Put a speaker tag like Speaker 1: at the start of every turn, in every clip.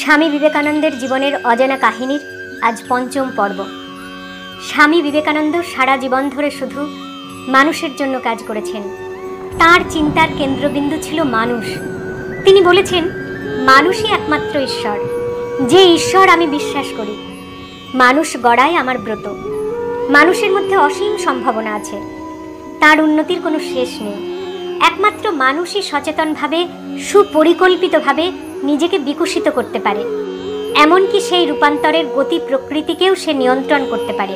Speaker 1: স্বামী বিবেকানন্দের জীবনের অজানা কাহিনীর আজ পঞ্চম পর্ব। স্বামী বিবেকানন্দ সারা জীবন ধরে শুধু মানুষের জন্য কাজ করেছেন। তার চিন্তার কেন্দ্রবিন্দু ছিল মানুষ। তিনি বলেছেন, মানুষই একমাত্র ঈশ্বর, যে ঈশ্বর আমি বিশ্বাস করি। মানুষ গড়াই আমার ব্রত। মানুষের মধ্যে অসীম সম্ভাবনা আছে, তার উন্নতির কোনো শেষ নেই। একমাত্র মানুষই সচেতনভাবে, সুপরিকল্পিতভাবে নিজেকে বিকশিত করতে পারে। এমনকি সেই রূপান্তরের গতি প্রকৃতিকেও সে নিয়ন্ত্রণ করতে পারে।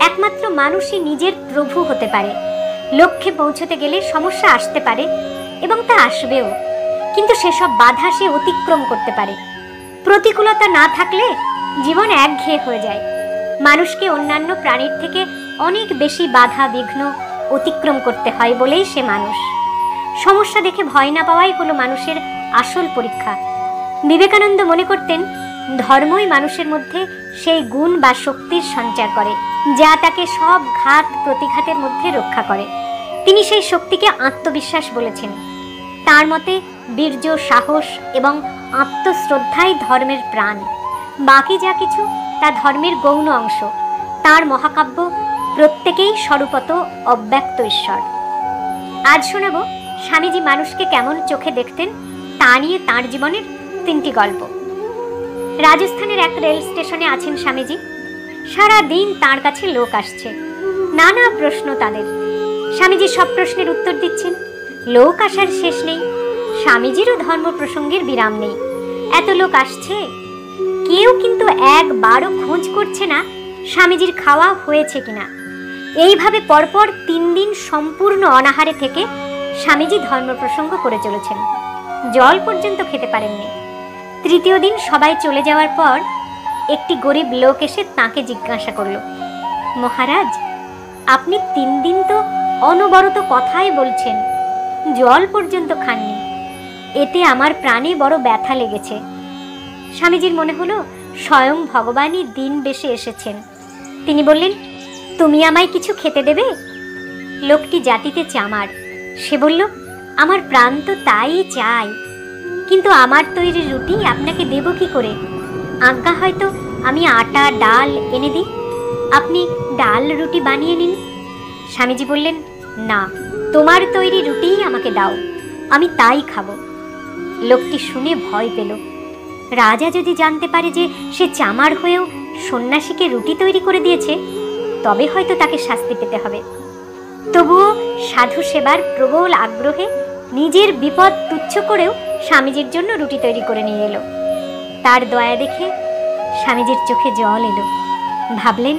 Speaker 1: একমাত্র মানুষই নিজের প্রভু হতে পারে। লক্ষ্যে পৌঁছতে গেলে সমস্যা আসতে পারে এবং তা আসবেও, কিন্তু সেসব বাধা সে অতিক্রম করতে পারে। প্রতিকূলতা না থাকলে জীবন একঘেয়ে হয়ে যায়। মানুষকে অন্যান্য প্রাণীর থেকে অনেক বেশি বাধা বিঘ্ন অতিক্রম করতে হয় বলেই সে মানুষ। সমস্যা দেখে ভয় না পাওয়াই হলো মানুষের আসল পরীক্ষা। বিবেকানন্দ মনে করতেন, ধর্মই মানুষের মধ্যে সেই গুণ বা শক্তির সঞ্চার করে যা তাকে সব ঘাত প্রতিঘাতের মধ্যে রক্ষা করে। তিনি সেই শক্তিকে আত্মবিশ্বাস বলেছেন। তার মতে বীর্য, সাহস এবং আত্মশ্রদ্ধাই ধর্মের প্রাণ। বাকি যা কিছু তা ধর্মের গৌণ অংশ। তার মহাকাব্য প্রত্যেকেই স্বরূপত অব্যক্ত ঈশ্বর। আজ শোনাব স্বামীজি মানুষকে কেমন চোখে দেখতেন তা নিয়ে তাঁর জীবনের 3টি গল্প। রাজস্থানের এক রেল স্টেশনে আছেন স্বামীজি। সারা দিন তাঁর কাছে লোক আসছে, নানা প্রশ্ন তাদের। স্বামীজি সব প্রশ্নের উত্তর দিচ্ছেন। লোক আসার শেষ নেই। স্বামীজিরও ধর্ম প্রসঙ্গের বিরাম নেই। এত লোক আসছে, কেউ কিন্তু একবারও খোঁজ করছে না স্বামীজির খাওয়া হয়েছে কিনা। এইভাবে পরপর 3 দিন সম্পূর্ণ অনাহারে থেকে স্বামীজি ধর্ম প্রসঙ্গ করে চলেছেন। জল পর্যন্ত খেতে পারেননি। 3য় দিন সবাই চলে যাওয়ার পর একটি গরিব লোক এসে তাঁকে জিজ্ঞাসা করল, মহারাজ, আপনি 3 দিন তো অনবরত কথাই বলছেন, জল পর্যন্ত খাননি। এতে আমার প্রাণে বড় ব্যথা লেগেছে। স্বামীজির মনে হলো স্বয়ং ভগবানই দিন বেশে এসেছেন। তিনি বললেন, তুমি আমায় কিছু খেতে দেবে? লোকটি জাতিতে চামার। সে বলল, আমার প্রাণ তো তাই চাই, কিন্তু আমার তৈরি রুটি আপনাকে দেব কি করে? আজ্ঞা হয়তো আমি আটা ডাল এনে দিই, আপনি ডাল রুটি বানিয়ে নিন। স্বামীজি বললেন, না, তোমার তৈরি রুটিই আমাকে দাও, আমি তাই খাবো। লোকটি শুনে ভয় পেল। রাজা যদি জানতে পারে যে সে চামার হয়েও সন্ন্যাসীকে রুটি তৈরি করে দিয়েছে, তবে হয়তো তাকে শাস্তি পেতে হবে। তবুও সাধু সেবার প্রবল আগ্রহে নিজের বিপদ তুচ্ছ করেও স্বামীজির জন্য রুটি তৈরি করে নিয়ে এলো। তার দয়া দেখে স্বামীজির চোখে জল এলো। ভাবলেন,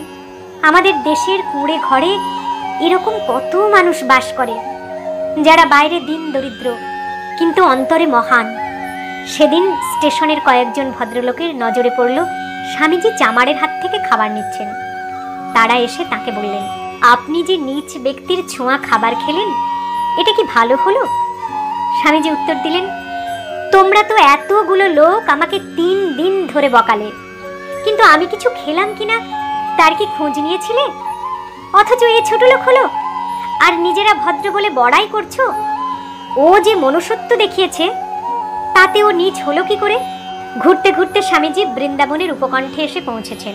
Speaker 1: আমাদের দেশের কুঁড়ে ঘরে এরকম কত মানুষ বাস করে, যারা বাইরে দিন দরিদ্র কিন্তু অন্তরে মহান। সেদিন স্টেশনের কয়েকজন ভদ্রলোকের নজরে পড়ল স্বামীজি চামারের হাত থেকে খাবার নিচ্ছেন। তারা এসে তাকে বললেন, আপনি যে নীচ ব্যক্তির ছোঁয়া খাবার খেলেন, এটা কি ভালো হলো? স্বামীজি উত্তর দিলেন, তোমরা তো এতগুলো লোক আমাকে 3 দিন ধরে বকালে, কিন্তু আমি কিছু খেলাম কিনা তার কি খোঁজ নিয়েছিলে? অথচ এ ছোট লোক হলো আর নিজেরা ভদ্র বলে বড়াই করছো। ও যে মনুষ্যত্ব দেখিয়েছে, তাতে ও নীচ হলো কি করে? ঘুরতে ঘুরতে স্বামীজি বৃন্দাবনের উপকণ্ঠে এসে পৌঁছেছেন।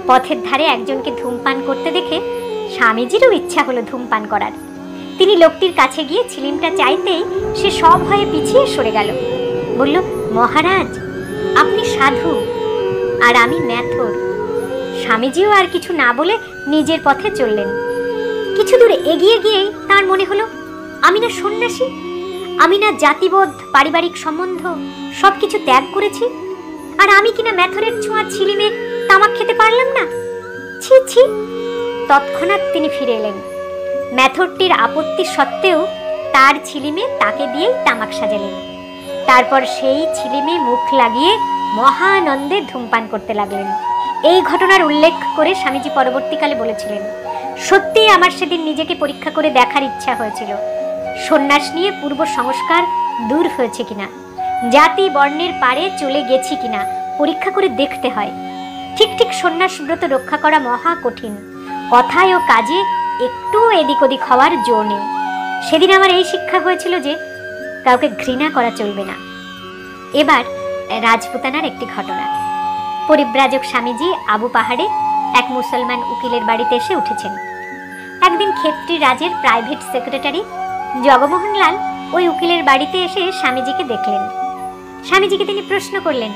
Speaker 1: পথের ধারে একজনকে ধূমপান করতে দেখে স্বামীজিরও ইচ্ছা হলো ধূমপান করার। তিনি লোকটির কাছে গিয়ে ছিলিমটা চাইতেই সে সব ভয়ে পিছিয়ে সরে গেল। বলল, মহারাজ, আপনি সাধু আর আমি ম্যাথর। স্বামীজিও আর কিছু না বলে নিজের পথে চললেন। কিছু দূর এগিয়ে গিয়েই তার মনে হলো, আমি না সন্ন্যাসী, আমি না জাতিবোধ পারিবারিক সম্বন্ধ সবকিছু ত্যাগ করেছি, আর আমি কিনা ম্যাথরের ছোঁয়া ছিলিমে তামাক খেতে পারলাম না। ছি ছি। তৎক্ষণাৎ তিনি ফিরে এলেন। ম্যাথরটির আপত্তি সত্ত্বেও তার ছিলিমে তাকে দিয়েই তামাক সাজালেন। তারপর সেই ছিলিমে মুখ লাগিয়ে মহানন্দে ধূমপান করতে লাগলেন। এই ঘটনার উল্লেখ করে স্বামীজি পরবর্তীকালে বলেছিলেন, সত্যিই আমার সেদিন নিজেকে পরীক্ষা করে দেখার ইচ্ছা হয়েছিল, সন্ন্যাস নিয়ে পূর্ব সংস্কার দূর হয়েছে কিনা, জাতি বর্ণের পারে চলে গেছি কিনা পরীক্ষা করে দেখতে হয়। ঠিক ঠিক সন্ন্যাস ব্রত রক্ষা করা মহা কঠিন। কথায় ও কাজে একটু এদিক ওদিক হওয়ার জোর নেই। সেদিন আমার এই শিক্ষা হয়েছিল যে কাউকে ঘৃণা করা চলবে না। এবার রাজপুতানার একটি ঘটনা। পরিব্রাজক স্বামীজি আবু পাহাড়ে এক মুসলমান উকিলের বাড়িতে এসে উঠেছেন। একদিন খেত্রী রাজের প্রাইভেট সেক্রেটারি জগমোহনলাল ওই উকিলের বাড়িতে এসে স্বামীজিকে দেখলেন। স্বামীজিকে তিনি প্রশ্ন করলেন,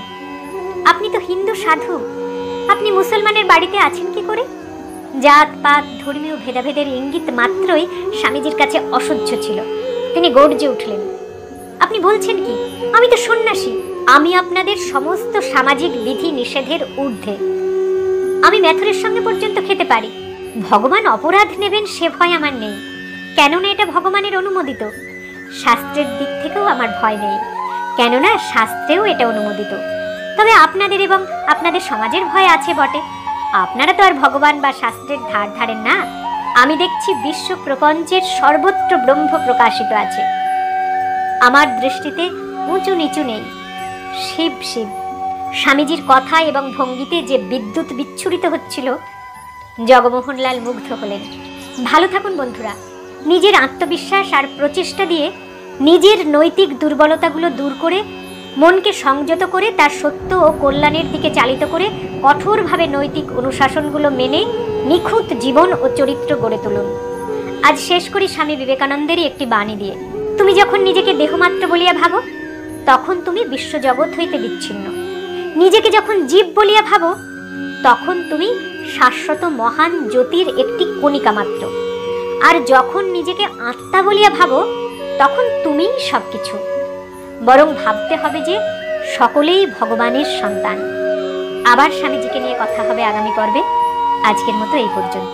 Speaker 1: আপনি তো হিন্দু সাধু, আপনি মুসলমানের বাড়িতে আছেন কি করে? জাত পাত ধর্মীয় ভেদাভেদের ইঙ্গিত মাত্রই স্বামীজির কাছে অসহ্য ছিল। তিনি গর্জে উঠলেন, আপনি বলছেন কি? আমি তো সন্ন্যাসী, আমি আপনাদের সমস্ত সামাজিক বিধি নিষেধের ঊর্ধ্বে। আমি মেথরের সঙ্গে পর্যন্ত খেতে পারি। ভগবান অপরাধ নেবেন সে ভয় আমার নেই, কেননা এটা ভগবানের অনুমোদিত। শাস্ত্রের দিক থেকেও আমার ভয় নেই, কেননা শাস্ত্রেও এটা অনুমোদিত। তবে আপনাদের এবং আপনাদের সমাজের ভয় আছে বটে। আপনারা তো আর ভগবান বা শাস্ত্রের ধার ধারেন না। আমি দেখছি বিশ্ব প্রপঞ্চের সর্বত্র ব্রহ্ম প্রকাশিত আছে। আমার দৃষ্টিতে উঁচু নিচু নেই, শিব শিব। স্বামীজির কথা এবং ভঙ্গিতে যে বিদ্যুৎ বিচ্ছুরিত হচ্ছিল, জগমোহনলাল মুগ্ধ হলেন। ভালো থাকুন বন্ধুরা। নিজের আত্মবিশ্বাস আর প্রচেষ্টা দিয়ে নিজের নৈতিক দুর্বলতাগুলো দূর করে মনকে সংযত করে তার সত্য ও কল্যাণের দিকে চালিত করে কঠোরভাবে নৈতিক অনুশাসনগুলো মেনে নিখুঁত জীবন ও চরিত্র গড়ে তুলুন। আজ শেষ করি স্বামী বিবেকানন্দেরই একটি বাণী দিয়ে, তুমি যখন নিজেকে দেহমাত্র বলিয়া ভাবো, তখন তুমি বিশ্বজগৎ হইতে বিচ্ছিন্ন। নিজেকে যখন জীব বলিয়া ভাবো, তখন তুমি শাশ্বত মহান জ্যোতির একটি কণিকা মাত্র। আর যখন নিজেকে আত্মা বলিয়া ভাবো, তখন তুমিই সবকিছু। বরং ভাবতে হবে যে সকলেই ভগবানের সন্তান। আবার স্বামীজিকে নিয়ে কথা হবে আগামী পর্বে। আজকের মতো এই পর্যন্ত।